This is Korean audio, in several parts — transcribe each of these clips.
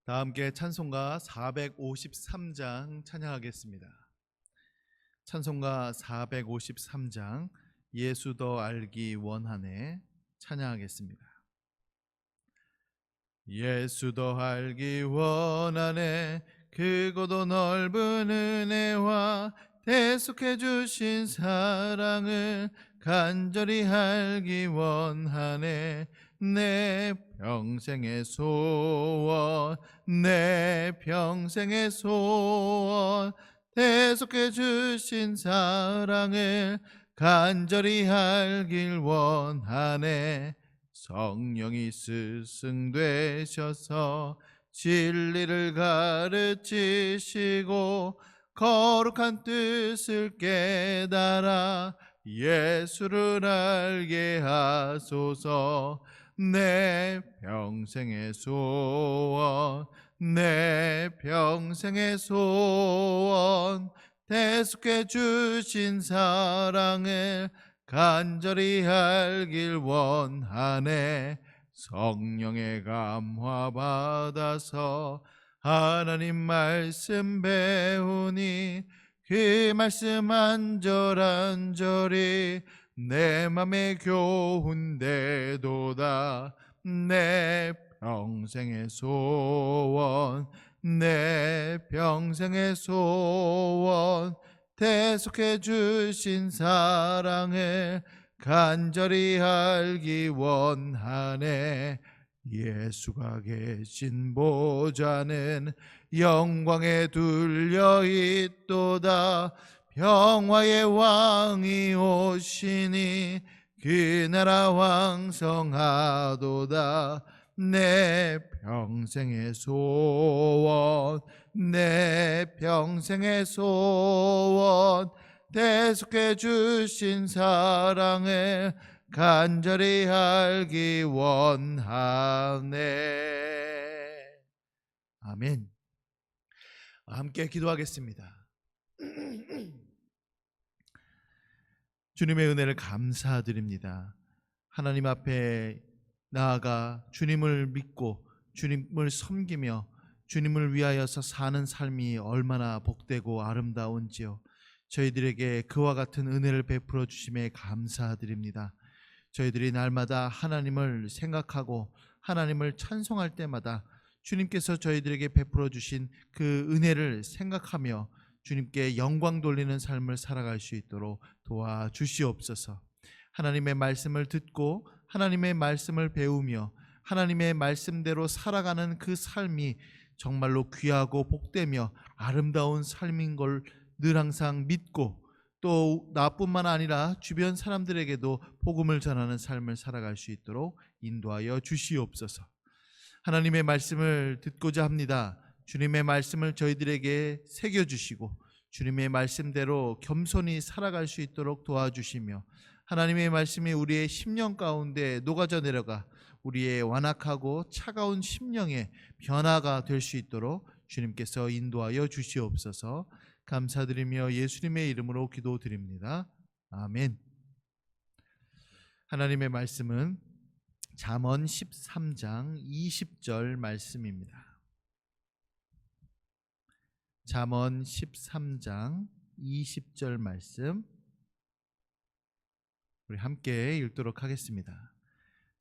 다 함께 찬송가 453장 찬양하겠습니다. 찬송가 453장 예수 더 알기 원하네 찬양하겠습니다. 예수 더 알기 원하네 크고도 넓은 은혜와 대속해 주신 사랑을 간절히 알기 원하네. 내 평생의 소원, 내 평생의 소원, 대속해 주신 사랑을 간절히 알길 원하네. 성령이 스승되셔서 진리를 가르치시고 거룩한 뜻을 깨달아 예수를 알게 하소서. 내 평생의 소원, 내 평생의 소원, 대속해 주신 사랑을 간절히 알길 원하네. 성령의 감화 받아서 하나님 말씀 배우니 그 말씀 안절안절이 내 맘에 교훈되도다. 내 평생의 소원, 내 평생의 소원, 대속해 주신 사랑을 간절히 알기 원하네. 예수가 계신 보좌는 영광에 둘려 있도다. 평화의 왕이 오시니 그 나라 왕성하도다. 내 평생의 소원, 내 평생의 소원, 대속해 주신 사랑을 간절히 알기 원하네. 아멘. 함께 기도하겠습니다. 주님의 은혜를 감사드립니다. 하나님 앞에 나아가 주님을 믿고 주님을 섬기며 주님을 위하여서 사는 삶이 얼마나 복되고 아름다운지요. 저희들에게 그와 같은 은혜를 베풀어 주심에 감사드립니다. 저희들이 날마다 하나님을 생각하고 하나님을 찬송할 때마다 주님께서 저희들에게 베풀어 주신 그 은혜를 생각하며 주님께 영광 돌리는 삶을 살아갈 수 있도록 도와주시옵소서. 하나님의 말씀을 듣고 하나님의 말씀을 배우며 하나님의 말씀대로 살아가는 그 삶이 정말로 귀하고 복되며 아름다운 삶인 걸 늘 항상 믿고 또 나뿐만 아니라 주변 사람들에게도 복음을 전하는 삶을 살아갈 수 있도록 인도하여 주시옵소서. 하나님의 말씀을 듣고자 합니다. 주님의 말씀을 저희들에게 새겨주시고 주님의 말씀대로 겸손히 살아갈 수 있도록 도와주시며 하나님의 말씀이 우리의 심령 가운데 녹아져 내려가 우리의 완악하고 차가운 심령의 변화가 될 수 있도록 주님께서 인도하여 주시옵소서. 감사드리며 예수님의 이름으로 기도드립니다. 아멘. 하나님의 말씀은 잠언 13장 20절 말씀입니다. 잠언 13장 20절 말씀 우리 함께 읽도록 하겠습니다.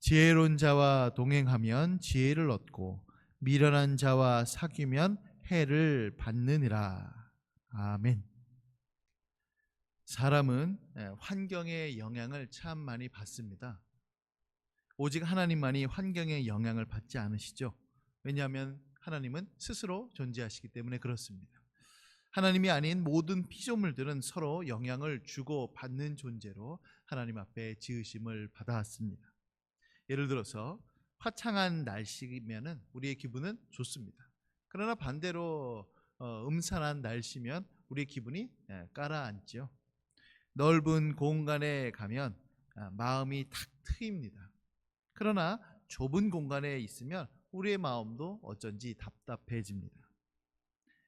지혜로운 자와 동행하면 지혜를 얻고 미련한 자와 사귀면 해를 받느니라. 아멘. 사람은 환경의 영향을 참 많이 받습니다. 오직 하나님만이 환경의 영향을 받지 않으시죠. 왜냐하면 하나님은 스스로 존재하시기 때문에 그렇습니다. 하나님이 아닌 모든 피조물들은 서로 영향을 주고 받는 존재로 하나님 앞에 지으심을 받아왔습니다. 예를 들어서 화창한 날씨면 우리의 기분은 좋습니다. 그러나 반대로 음산한 날씨면 우리의 기분이 가라앉죠. 넓은 공간에 가면 마음이 탁 트입니다. 그러나 좁은 공간에 있으면 우리의 마음도 어쩐지 답답해집니다.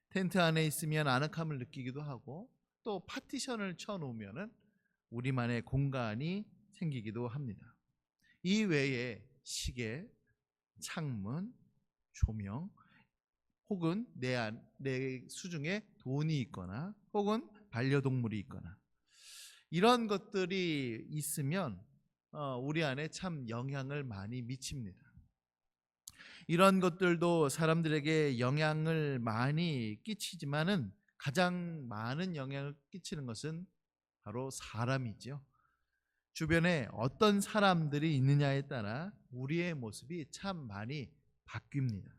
텐트 안에 있으면 아늑함을 느끼기도 하고 또 파티션을 쳐놓으면 우리만의 공간이 생기기도 합니다. 이 외에 시계, 창문, 조명 혹은 내 수중에 돈이 있거나 혹은 반려동물이 있거나 이런 것들이 있으면 우리 안에 참 영향을 많이 미칩니다. 이런 것들도 사람들에게 영향을 많이 끼치지만은 가장 많은 영향을 끼치는 것은 바로 사람이죠. 주변에 어떤 사람들이 있느냐에 따라 우리의 모습이 참 많이 바뀝니다.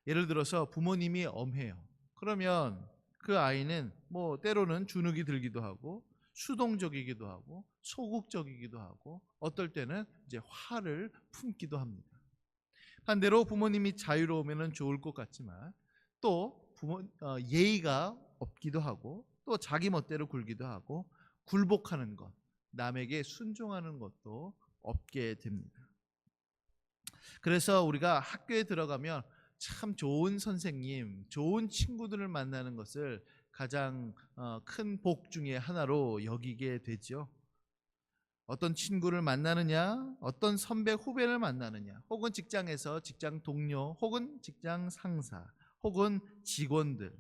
예를 들어서 부모님이 엄해요. 그러면 그 아이는 때로는 주눅이 들기도 하고 수동적이기도 하고 소극적이기도 하고 어떨 때는 이제 화를 품기도 합니다. 반대로 부모님이 자유로우면 좋을 것 같지만 또 예의가 없기도 하고 또 자기 멋대로 굴기도 하고 굴복하는 것, 남에게 순종하는 것도 없게 됩니다. 그래서 우리가 학교에 들어가면 참 좋은 선생님, 좋은 친구들을 만나는 것을 가장 큰 복 중에 하나로 여기게 되죠. 어떤 친구를 만나느냐, 어떤 선배 후배를 만나느냐, 혹은 직장에서 직장 동료, 혹은 직장 상사, 혹은 직원들,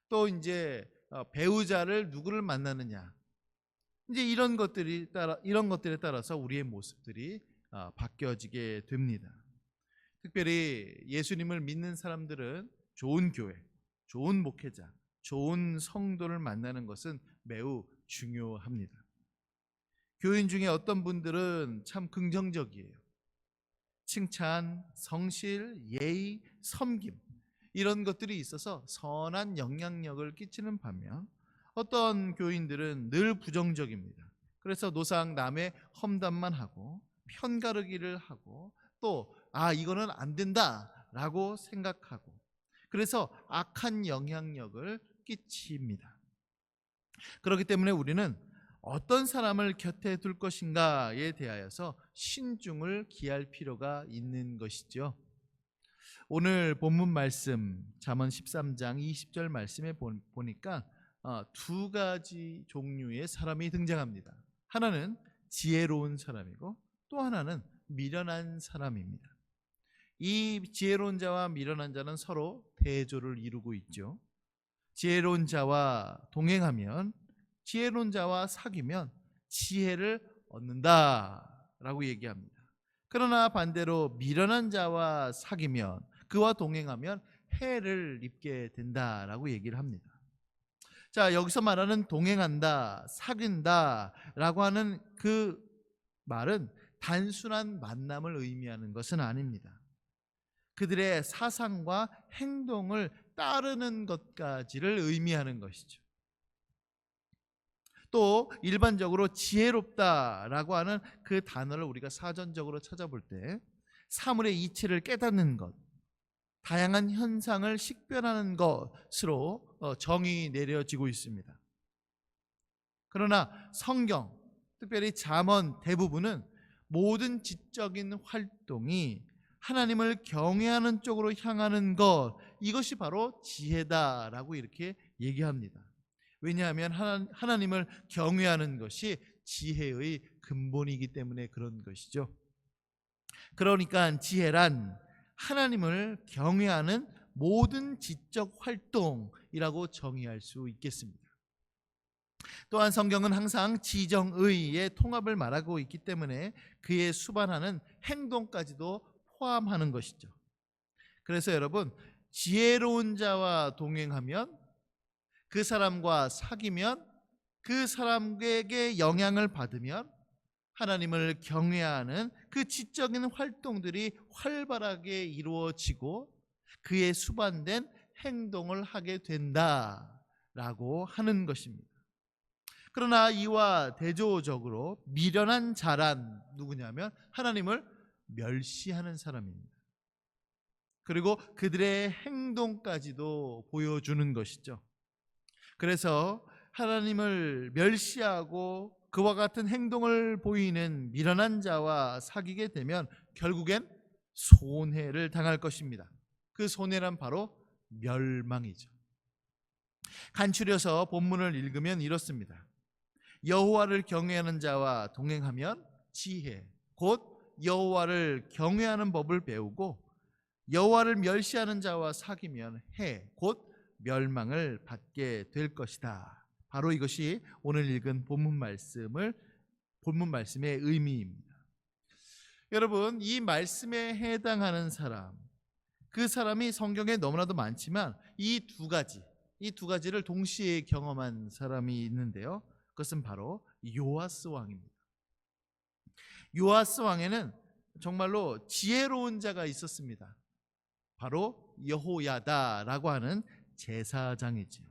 또 이제 배우자를 누구를 만나느냐, 이제 이런 것들에 따라서 우리의 모습들이 바뀌어지게 됩니다. 특별히 예수님을 믿는 사람들은 좋은 교회, 좋은 목회자, 좋은 성도를 만나는 것은 매우 중요합니다. 교인 중에 어떤 분들은 참 긍정적이에요. 칭찬, 성실, 예의, 섬김 이런 것들이 있어서 선한 영향력을 끼치는 반면 어떤 교인들은 늘 부정적입니다. 그래서 노상 남의 험담만 하고 편가르기를 하고 또 이거는 안 된다라고 생각하고 그래서 악한 영향력을 끼칩니다. 그렇기 때문에 우리는 어떤 사람을 곁에 둘 것인가에 대하여서 신중을 기할 필요가 있는 것이죠. 오늘 본문 말씀 잠언 13장 20절 말씀에 보니까 두 가지 종류의 사람이 등장합니다. 하나는 지혜로운 사람이고 또 하나는 미련한 사람입니다. 이 지혜로운 자와 미련한 자는 서로 대조를 이루고 있죠. 지혜로운 자와 동행하면, 지혜로운 자와 사귀면 지혜를 얻는다라고 얘기합니다. 그러나 반대로 미련한 자와 사귀면, 그와 동행하면 해를 입게 된다라고 얘기를 합니다. 자, 여기서 말하는 동행한다, 사귄다라고 하는 그 말은 단순한 만남을 의미하는 것은 아닙니다. 그들의 사상과 행동을 따르는 것까지를 의미하는 것이죠. 또 일반적으로 지혜롭다라고 하는 그 단어를 우리가 사전적으로 찾아볼 때 사물의 이치를 깨닫는 것, 다양한 현상을 식별하는 것으로 정의 내려지고 있습니다. 그러나 성경, 특별히 잠언 대부분은 모든 지적인 활동이 하나님을 경외하는 쪽으로 향하는 것, 이것이 바로 지혜다라고 이렇게 얘기합니다. 왜냐하면 하나님을 경외하는 것이 지혜의 근본이기 때문에 그런 것이죠. 그러니까 지혜란 하나님을 경외하는 모든 지적 활동이라고 정의할 수 있겠습니다. 또한 성경은 항상 지정의의 통합을 말하고 있기 때문에 그에 수반하는 행동까지도 포함하는 것이죠. 그래서 여러분, 지혜로운 자와 동행하면, 그 사람과 사귀면, 그 사람에게 영향을 받으면 하나님을 경외하는 그 지적인 활동들이 활발하게 이루어지고 그에 수반된 행동을 하게 된다라고 하는 것입니다. 그러나 이와 대조적으로 미련한 자란 누구냐면 하나님을 멸시하는 사람입니다. 그리고 그들의 행동까지도 보여주는 것이죠. 그래서 하나님을 멸시하고 그와 같은 행동을 보이는 미련한 자와 사귀게 되면 결국엔 손해를 당할 것입니다. 그 손해란 바로 멸망이죠. 간추려서 본문을 읽으면 이렇습니다. 여호와를 경외하는 자와 동행하면 지혜, 곧 여호와를 경외하는 법을 배우고 여호와를 멸시하는 자와 사귀면 해 곧 멸망을 받게 될 것이다. 바로 이것이 오늘 읽은 본문 말씀의 의미입니다. 여러분, 이 말씀에 해당하는 사람, 그 사람이 성경에 너무나도 많지만 이 두 가지를 동시에 경험한 사람이 있는데요. 그것은 바로 요아스 왕입니다. 요아스 왕에는 정말로 지혜로운 자가 있었습니다. 바로 여호야다라고 하는 제사장이지요.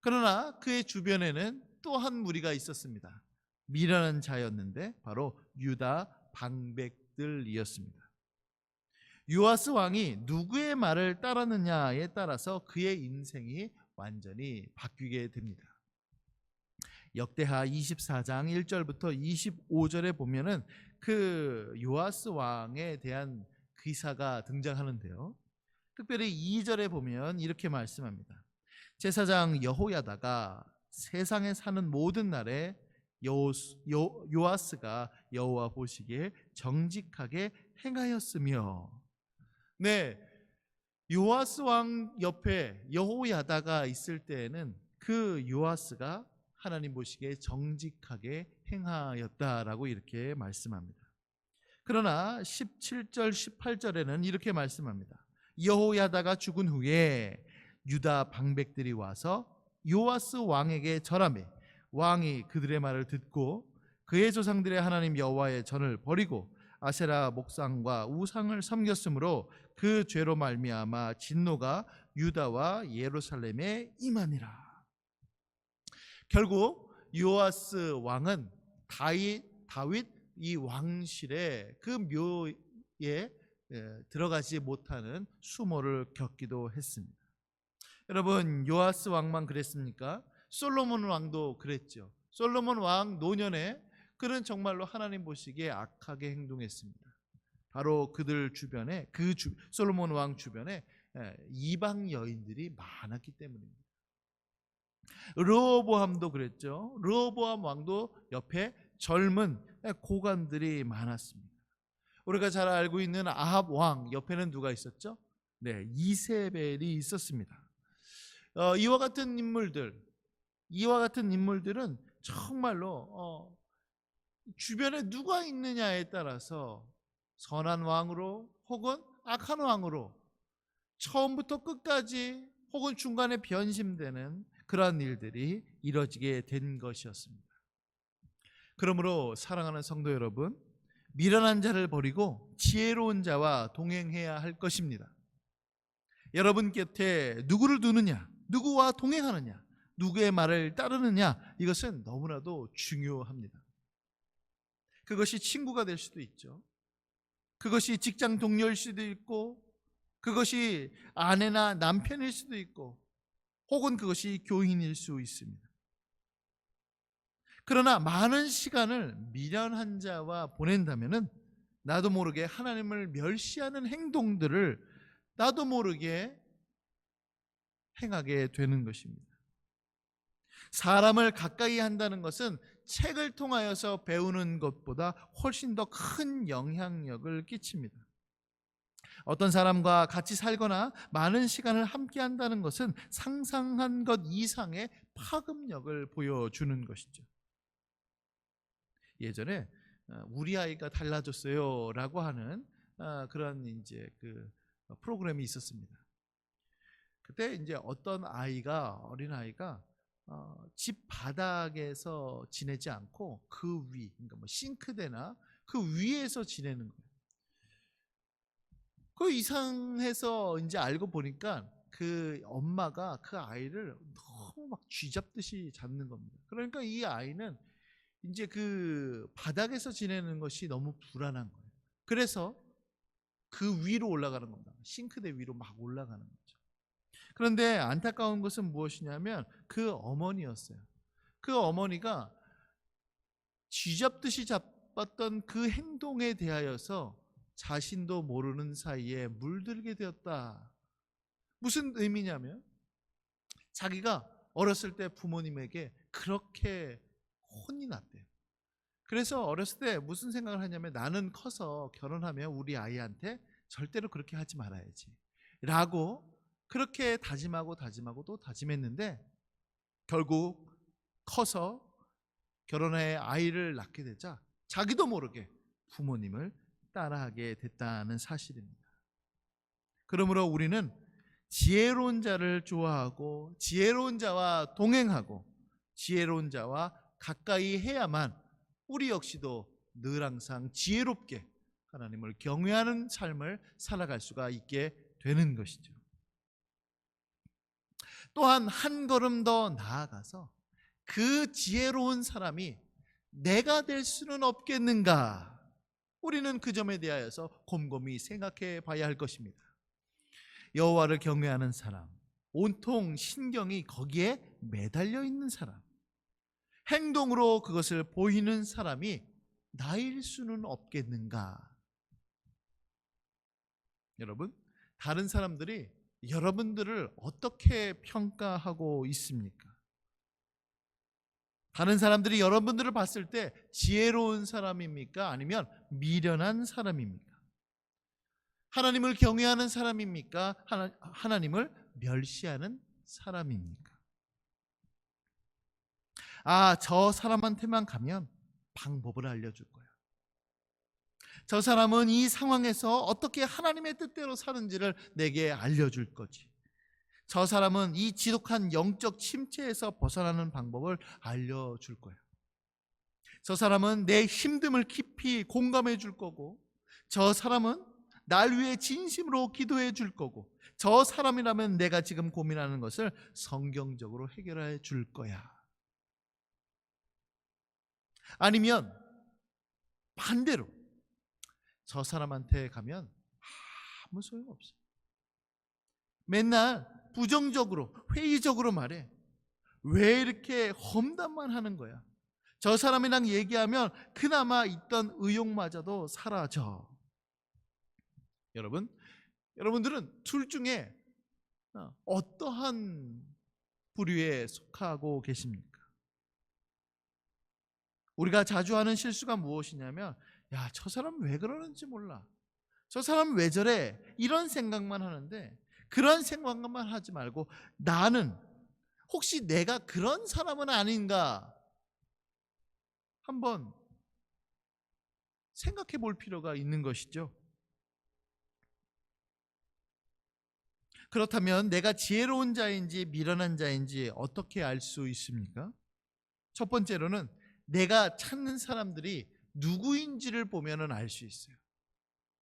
그러나 그의 주변에는 또 한 무리가 있었습니다. 미련한 자였는데 바로 유다 방백들이었습니다. 요아스 왕이 누구의 말을 따르느냐에 따라서 그의 인생이 완전히 바뀌게 됩니다. 역대하 24장 1절부터 25절에 보면은 그 요아스 왕에 대한 기사가 등장하는데요. 특별히 2절에 보면 이렇게 말씀합니다. 제사장 여호야다가 세상에 사는 모든 날에 요아스가 여호와 보시기에 정직하게 행하였으며, 네, 요아스 왕 옆에 여호야다가 있을 때에는 그 요아스가 하나님 보시기에 정직하게 행하였다라고 이렇게 말씀합니다. 그러나 17절 18절에는 이렇게 말씀합니다. 여호야다가 죽은 후에 유다 방백들이 와서 요아스 왕에게 절하매 왕이 그들의 말을 듣고 그의 조상들의 하나님 여호와의 전을 버리고 아세라 목상과 우상을 섬겼으므로 그 죄로 말미암아 진노가 유다와 예루살렘에 임하니라. 결국 요아스 왕은 다윗 이 왕실의 그 묘에 들어가지 못하는 수모를 겪기도 했습니다. 여러분, 요아스 왕만 그랬습니까? 솔로몬 왕도 그랬죠. 솔로몬 왕 노년에 그는 정말로 하나님 보시기에 악하게 행동했습니다. 바로 그들 주변에 솔로몬 왕 주변에 이방 여인들이 많았기 때문입니다. 르호보암도 그랬죠. 르호보암 왕도 옆에 젊은 고관들이 많았습니다. 우리가 잘 알고 있는 아합 왕 옆에는 누가 있었죠? 네, 이세벨이 있었습니다. 이와 같은 인물들은 정말로 주변에 누가 있느냐에 따라서 선한 왕으로 혹은 악한 왕으로 처음부터 끝까지 혹은 중간에 변심되는 그러한 일들이 이뤄지게 된 것이었습니다. 그러므로 사랑하는 성도 여러분, 미련한 자를 버리고 지혜로운 자와 동행해야 할 것입니다. 여러분 곁에 누구를 두느냐, 누구와 동행하느냐, 누구의 말을 따르느냐, 이것은 너무나도 중요합니다. 그것이 친구가 될 수도 있죠. 그것이 직장 동료일 수도 있고, 그것이 아내나 남편일 수도 있고, 혹은 그것이 교인일 수 있습니다. 그러나 많은 시간을 미련한 자와 보낸다면은 나도 모르게 하나님을 멸시하는 행동들을 나도 모르게 행하게 되는 것입니다. 사람을 가까이 한다는 것은 책을 통하여서 배우는 것보다 훨씬 더 큰 영향력을 끼칩니다. 어떤 사람과 같이 살거나 많은 시간을 함께 한다는 것은 상상한 것 이상의 파급력을 보여주는 것이죠. 예전에 우리 아이가 달라졌어요 라고 하는 그런 이제 그 프로그램이 있었습니다. 그때 이제 어떤 어린 아이가 집 바닥에서 지내지 않고 그 위, 그러니까 뭐 싱크대나 그 위에서 지내는 거예요. 그 이상해서 이제 알고 보니까 그 엄마가 그 아이를 너무 막 쥐잡듯이 잡는 겁니다. 그러니까 이 아이는 이제 그 바닥에서 지내는 것이 너무 불안한 거예요. 그래서 그 위로 올라가는 겁니다. 싱크대 위로 막 올라가는 거죠. 그런데 안타까운 것은 무엇이냐면 그 어머니였어요. 그 어머니가 쥐잡듯이 잡았던 그 행동에 대하여서 자신도 모르는 사이에 물들게 되었다. 무슨 의미냐면 자기가 어렸을 때 부모님에게 그렇게 혼이 났대요. 그래서 어렸을 때 무슨 생각을 하냐면 나는 커서 결혼하면 우리 아이한테 절대로 그렇게 하지 말아야지 라고 그렇게 다짐하고 또 다짐했는데 결국 커서 결혼해 아이를 낳게 되자 자기도 모르게 부모님을 따라하게 됐다는 사실입니다. 그러므로 우리는 지혜로운 자를 좋아하고 지혜로운 자와 동행하고 지혜로운 자와 가까이 해야만 우리 역시도 늘 항상 지혜롭게 하나님을 경외하는 삶을 살아갈 수가 있게 되는 것이죠. 또한 한 걸음 더 나아가서 그 지혜로운 사람이 내가 될 수는 없겠는가? 우리는 그 점에 대하여서 곰곰이 생각해 봐야 할 것입니다. 여호와를 경외하는 사람, 온통 신경이 거기에 매달려 있는 사람, 행동으로 그것을 보이는 사람이 나일 수는 없겠는가? 여러분, 다른 사람들이 여러분들을 어떻게 평가하고 있습니까? 다른 사람들이 여러분들을 봤을 때 지혜로운 사람입니까? 아니면 미련한 사람입니까? 하나님을 경외하는 사람입니까? 하나님을 멸시하는 사람입니까? 저 사람한테만 가면 방법을 알려줄 거야. 저 사람은 이 상황에서 어떻게 하나님의 뜻대로 사는지를 내게 알려줄 거지. 저 사람은 이 지독한 영적 침체에서 벗어나는 방법을 알려줄 거야. 저 사람은 내 힘듦을 깊이 공감해 줄 거고, 저 사람은 날 위해 진심으로 기도해 줄 거고, 저 사람이라면 내가 지금 고민하는 것을 성경적으로 해결해 줄 거야. 아니면 반대로 저 사람한테 가면 아무 소용없어. 맨날 부정적으로 회의적으로 말해. 왜 이렇게 험담만 하는 거야? 저 사람이랑 얘기하면 그나마 있던 의욕마저도 사라져. 여러분들은 둘 중에 어떠한 부류에 속하고 계십니까? 우리가 자주 하는 실수가 무엇이냐면, 저 사람 왜 그러는지 몰라, 저 사람 왜 저래, 이런 생각만 하는데, 그런 생각만 하지 말고 나는 혹시 내가 그런 사람은 아닌가 한번 생각해 볼 필요가 있는 것이죠. 그렇다면 내가 지혜로운 자인지 미련한 자인지 어떻게 알 수 있습니까? 첫 번째로는 내가 찾는 사람들이 누구인지를 보면 알 수 있어요.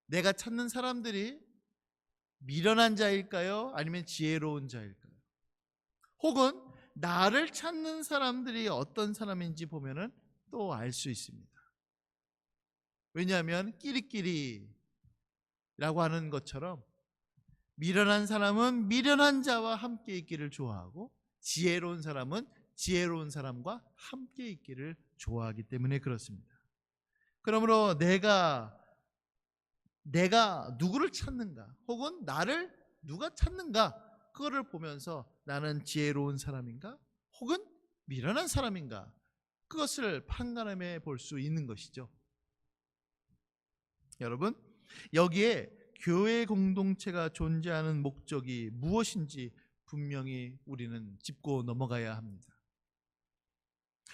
내가 찾는 사람들이 미련한 자일까요? 아니면 지혜로운 자일까요? 혹은 나를 찾는 사람들이 어떤 사람인지 보면 또 알 수 있습니다. 왜냐하면 끼리끼리라고 하는 것처럼 미련한 사람은 미련한 자와 함께 있기를 좋아하고 지혜로운 사람은 지혜로운 사람과 함께 있기를 좋아하기 때문에 그렇습니다. 그러므로 내가 누구를 찾는가, 혹은 나를 누가 찾는가, 그거를 보면서 나는 지혜로운 사람인가 혹은 미련한 사람인가, 그것을 판단해 볼 수 있는 것이죠. 여러분, 여기에 교회 공동체가 존재하는 목적이 무엇인지 분명히 우리는 짚고 넘어가야 합니다.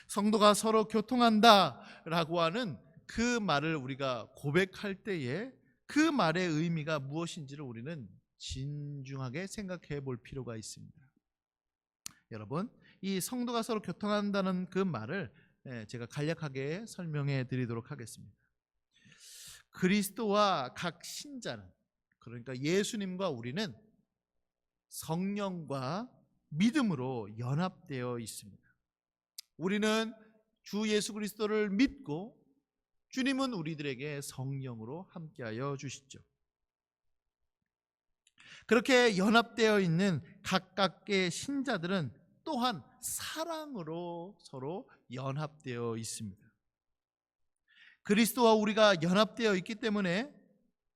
성도가 서로 교통한다라고 하는 그 말을 우리가 고백할 때에 그 말의 의미가 무엇인지를 우리는 진중하게 생각해 볼 필요가 있습니다. 여러분, 이 성도가 서로 교통한다는 그 말을 제가 간략하게 설명해 드리도록 하겠습니다. 그리스도와 각 신자는, 그러니까 예수님과 우리는 성령과 믿음으로 연합되어 있습니다. 우리는 주 예수 그리스도를 믿고 주님은 우리들에게 성령으로 함께하여 주시죠. 그렇게 연합되어 있는 각각의 신자들은 또한 사랑으로 서로 연합되어 있습니다. 그리스도와 우리가 연합되어 있기 때문에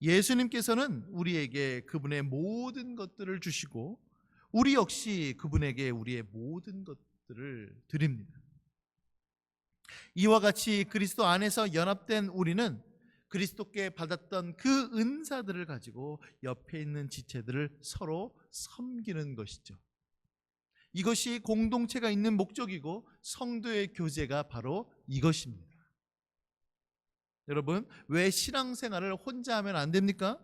예수님께서는 우리에게 그분의 모든 것들을 주시고 우리 역시 그분에게 우리의 모든 것들을 드립니다. 이와 같이 그리스도 안에서 연합된 우리는 그리스도께 받았던 그 은사들을 가지고 옆에 있는 지체들을 서로 섬기는 것이죠. 이것이 공동체가 있는 목적이고 성도의 교제가 바로 이것입니다. 여러분, 왜 신앙생활을 혼자 하면 안 됩니까?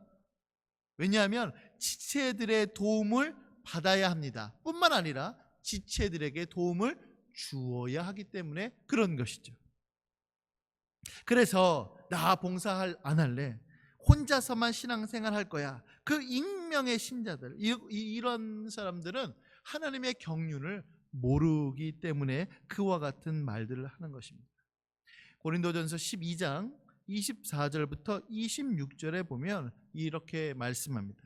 왜냐하면 지체들의 도움을 받아야 합니다. 뿐만 아니라 지체들에게 도움을 주어야 하기 때문에 그런 것이죠. 그래서 나 봉사 안 할래, 혼자서만 신앙생활 할 거야, 그 익명의 신자들, 이런 사람들은 하나님의 경륜을 모르기 때문에 그와 같은 말들을 하는 것입니다. 고린도전서 12장 24절부터 26절에 보면 이렇게 말씀합니다.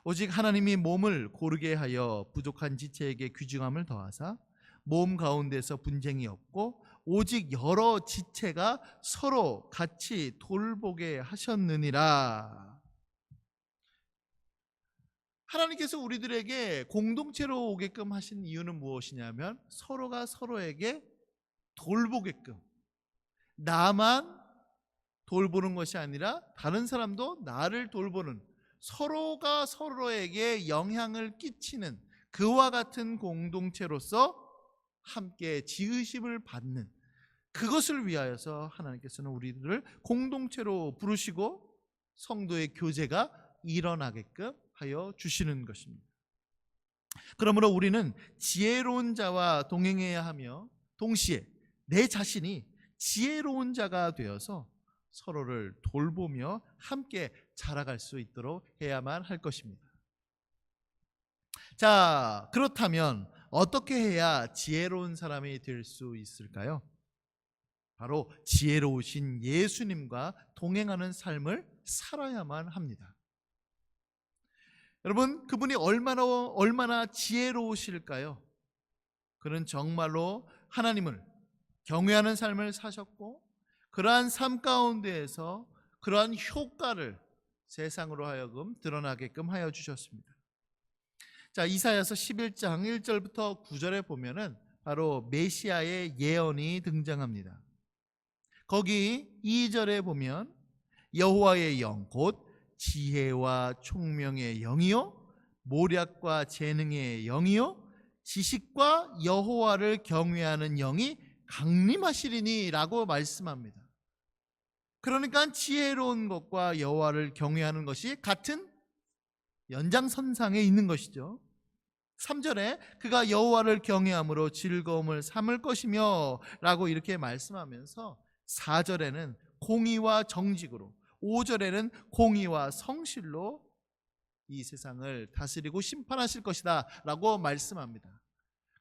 오직 하나님이 몸을 고르게 하여 부족한 지체에게 귀중함을 더하사 몸 가운데서 분쟁이 없고 오직 여러 지체가 서로 같이 돌보게 하셨느니라. 하나님께서 우리들에게 공동체로 오게끔 하신 이유는 무엇이냐면 서로가 서로에게 돌보게끔, 나만 돌보는 것이 아니라 다른 사람도 나를 돌보는, 서로가 서로에게 영향을 끼치는 그와 같은 공동체로서 함께 지으심을 받는, 그것을 위하여서 하나님께서는 우리들을 공동체로 부르시고 성도의 교제가 일어나게끔 하여 주시는 것입니다. 그러므로 우리는 지혜로운 자와 동행해야 하며 동시에 내 자신이 지혜로운 자가 되어서 서로를 돌보며 함께 자라갈 수 있도록 해야만 할 것입니다. 자, 그렇다면 어떻게 해야 지혜로운 사람이 될 수 있을까요? 바로 지혜로우신 예수님과 동행하는 삶을 살아야만 합니다. 여러분, 그분이 얼마나 지혜로우실까요? 그는 정말로 하나님을 경외하는 삶을 사셨고 그러한 삶 가운데에서 그러한 효과를 세상으로 하여금 드러나게끔 하여 주셨습니다. 자, 이사야서 11장 1절부터 9절에 보면은 바로 메시아의 예언이 등장합니다. 거기 2절에 보면 여호와의 영 곧 지혜와 총명의 영이요 모략과 재능의 영이요 지식과 여호와를 경외하는 영이 강림하시리니 라고 말씀합니다. 그러니까 지혜로운 것과 여호와를 경외하는 것이 같은 연장선상에 있는 것이죠. 3절에 그가 여호와를 경외함으로 즐거움을 삼을 것이며 라고 이렇게 말씀하면서 4절에는 공의와 정직으로, 5절에는 공의와 성실로 이 세상을 다스리고 심판하실 것이다 라고 말씀합니다.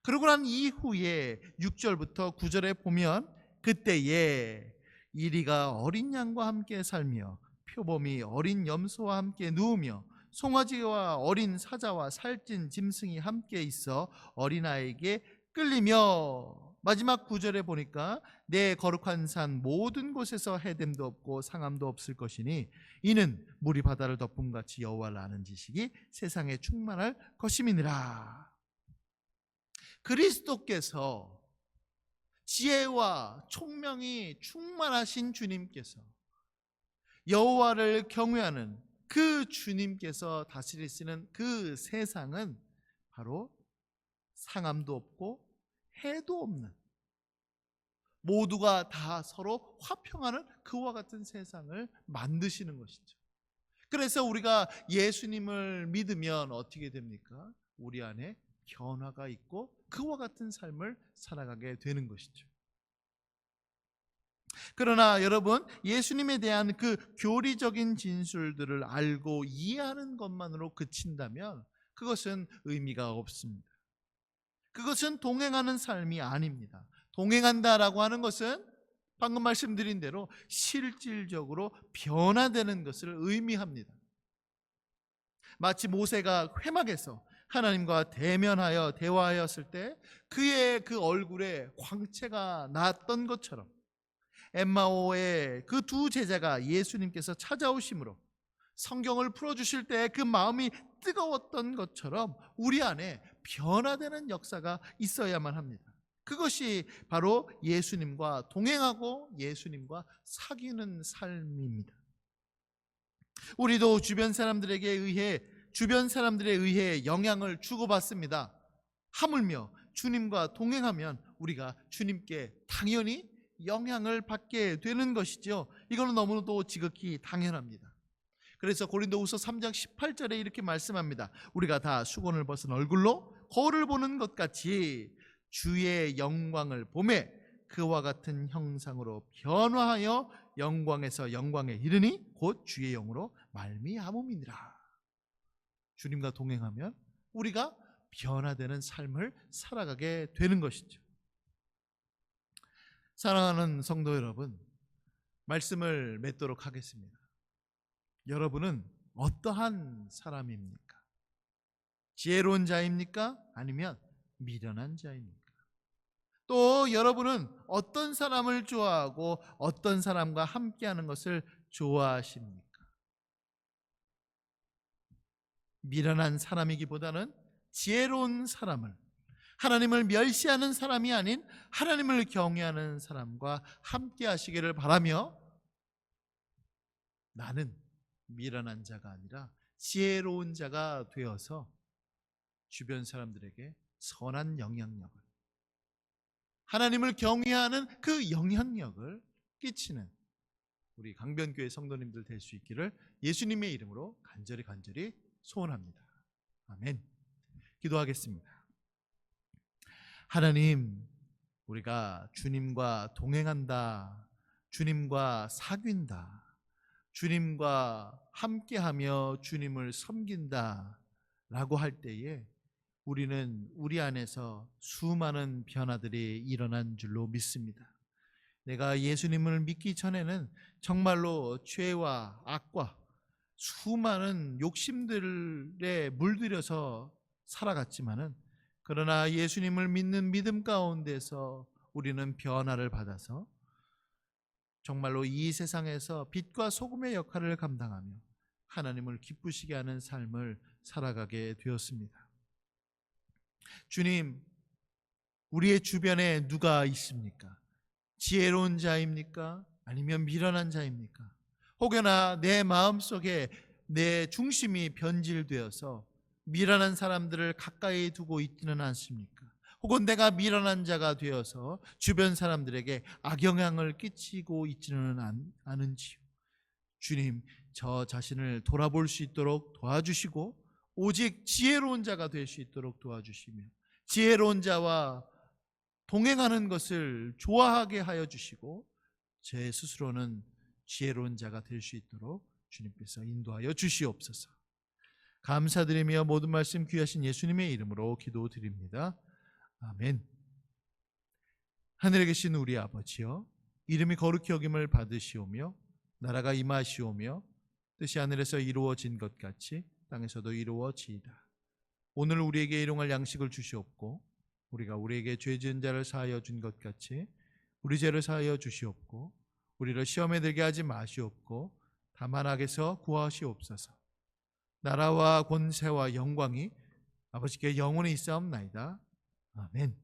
그러고 난 이후에 6절부터 9절에 보면 그때에 이리가 어린 양과 함께 살며 표범이 어린 염소와 함께 누우며 송아지와 어린 사자와 살찐 짐승이 함께 있어 어린아이에게 끌리며, 마지막 9절에 보니까 내 거룩한 산 모든 곳에서 해됨도 없고 상함도 없을 것이니 이는 물이 바다를 덮음같이 여호와를 아는 지식이 세상에 충만할 것임이니라. 그리스도께서 지혜와 총명이 충만하신 주님께서, 여호와를 경외하는 그 주님께서 다스리시는 그 세상은 바로 상함도 없고 해도 없는, 모두가 다 서로 화평하는 그와 같은 세상을 만드시는 것이죠. 그래서 우리가 예수님을 믿으면 어떻게 됩니까? 우리 안에 변화가 있고 그와 같은 삶을 살아가게 되는 것이죠. 그러나 여러분, 예수님에 대한 그 교리적인 진술들을 알고 이해하는 것만으로 그친다면 그것은 의미가 없습니다. 그것은 동행하는 삶이 아닙니다. 동행한다라고 하는 것은 방금 말씀드린 대로 실질적으로 변화되는 것을 의미합니다. 마치 모세가 회막에서 하나님과 대면하여 대화하였을 때 그의 그 얼굴에 광채가 났던 것처럼 엠마오의 그 두 제자가 예수님께서 찾아오심으로 성경을 풀어주실 때 그 마음이 뜨거웠던 것처럼 우리 안에 변화되는 역사가 있어야만 합니다. 그것이 바로 예수님과 동행하고 예수님과 사귀는 삶입니다. 우리도 주변 사람들에 의해 영향을 주고받습니다. 하물며 주님과 동행하면 우리가 주님께 당연히 영향을 받게 되는 것이죠. 이거는 너무도 지극히 당연합니다. 그래서 고린도후서 3장 18절에 이렇게 말씀합니다. 우리가 다 수건을 벗은 얼굴로 거울을 보는 것 같이 주의 영광을 보매 그와 같은 형상으로 변화하여 영광에서 영광에 이르니 곧 주의 영으로 말미암음이니라. 주님과 동행하면 우리가 변화되는 삶을 살아가게 되는 것이죠. 사랑하는 성도 여러분, 말씀을 맺도록 하겠습니다. 여러분은 어떠한 사람입니까? 지혜로운 자입니까? 아니면 미련한 자입니까? 또 여러분은 어떤 사람을 좋아하고 어떤 사람과 함께하는 것을 좋아하십니까? 미련한 사람이기보다는 지혜로운 사람을, 하나님을 멸시하는 사람이 아닌 하나님을 경외하는 사람과 함께 하시기를 바라며, 나는 미련한 자가 아니라 지혜로운 자가 되어서 주변 사람들에게 선한 영향력을, 하나님을 경외하는 그 영향력을 끼치는 우리 강변교회 성도님들 될 수 있기를 예수님의 이름으로 간절히 소원합니다. 아멘. 기도하겠습니다. 하나님, 우리가 주님과 동행한다, 주님과 사귄다, 주님과 함께하며 주님을 섬긴다 라고 할 때에 우리는 우리 안에서 수많은 변화들이 일어난 줄로 믿습니다. 내가 예수님을 믿기 전에는 정말로 죄와 악과 수많은 욕심들에 물들여서 살아갔지만은, 그러나 예수님을 믿는 믿음 가운데서 우리는 변화를 받아서 정말로 이 세상에서 빛과 소금의 역할을 감당하며 하나님을 기쁘시게 하는 삶을 살아가게 되었습니다. 주님, 우리의 주변에 누가 있습니까? 지혜로운 자입니까? 아니면 미련한 자입니까? 혹여나 내 마음속에 내 중심이 변질되어서 미련한 사람들을 가까이 두고 있지는 않습니까? 혹은 내가 미련한 자가 되어서 주변 사람들에게 악영향을 끼치고 있지는 않은지요? 주님, 저 자신을 돌아볼 수 있도록 도와주시고 오직 지혜로운 자가 될 수 있도록 도와주시며 지혜로운 자와 동행하는 것을 좋아하게 하여 주시고 제 스스로는 지혜로운 자가 될 수 있도록 주님께서 인도하여 주시옵소서. 감사드리며 모든 말씀 귀하신 예수님의 이름으로 기도드립니다. 아멘. 하늘에 계신 우리 아버지여, 이름이 거룩히 여김을 받으시오며 나라가 임하시오며 뜻이 하늘에서 이루어진 것 같이 땅에서도 이루어지이다. 오늘 우리에게 일용할 양식을 주시옵고 우리가 우리에게 죄 지은 자를 사하여 준 것 같이 우리 죄를 사하여 주시옵고 우리를 시험에 들게 하지 마시옵고 다만 악에서 구하시옵소서. 나라와 권세와 영광이 아버지께 영원히 있사옵나이다. 아멘.